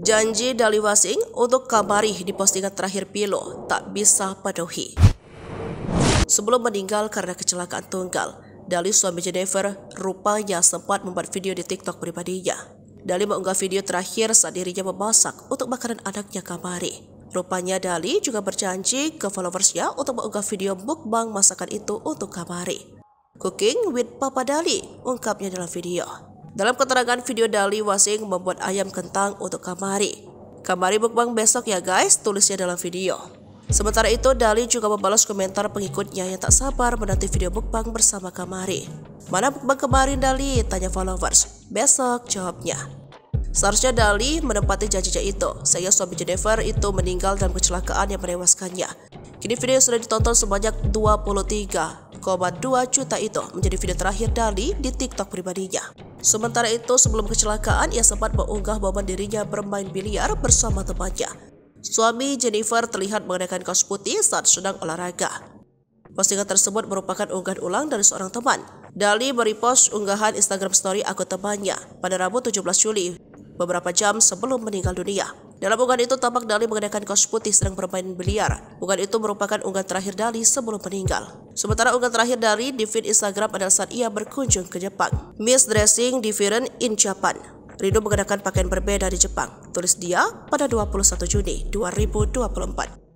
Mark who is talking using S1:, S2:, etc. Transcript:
S1: Janji Dali Wasing untuk Kamari di postingan terakhir Pilo tak bisa penuhi. Sebelum meninggal karena kecelakaan tunggal, Dali suami Jennifer rupanya sempat membuat video di TikTok pribadinya. Dali mengunggah video terakhir saat dirinya memasak untuk makanan anaknya Kamari. Rupanya Dali juga berjanji ke followersnya untuk mengunggah video mukbang masakan itu untuk Kamari. Cooking with Papa Dali, ungkapnya dalam video. Dalam keterangan video, Dali Wasing membuat ayam kentang untuk Kamari. Kamari mukbang besok ya guys, tulisnya dalam video. Sementara itu, Dali juga membalas komentar pengikutnya yang tak sabar menanti video mukbang bersama Kamari. Mana mukbang kemarin Dali? Tanya followers. Besok, jawabnya. Seharusnya Dali menepati janjinya itu, sehingga suami Jennifer itu meninggal dalam kecelakaan yang menewaskannya. Kini video sudah ditonton sebanyak 23,2 juta itu menjadi video terakhir Dali di TikTok pribadinya. Sementara itu, sebelum kecelakaan, ia sempat mengunggah momen dirinya bermain biliar bersama temannya. Suami Jennifer terlihat mengenakan kaos putih saat sedang olahraga. Postingan tersebut merupakan unggahan ulang dari seorang teman. Dali merepost unggahan Instagram story akun temannya pada Rabu 17 Juli, beberapa jam sebelum meninggal dunia. Dalam unggahan itu tampak Dali mengenakan kaos putih sedang bermain biliar. Unggahan itu merupakan unggahan terakhir Dali sebelum meninggal. Sementara unggahan terakhir Dali di feed Instagram adalah saat ia berkunjung ke Jepang. Miss Dressing Different in Japan. Rindu mengenakan pakaian berbeda di Jepang, tulis dia pada 21 Juni 2024.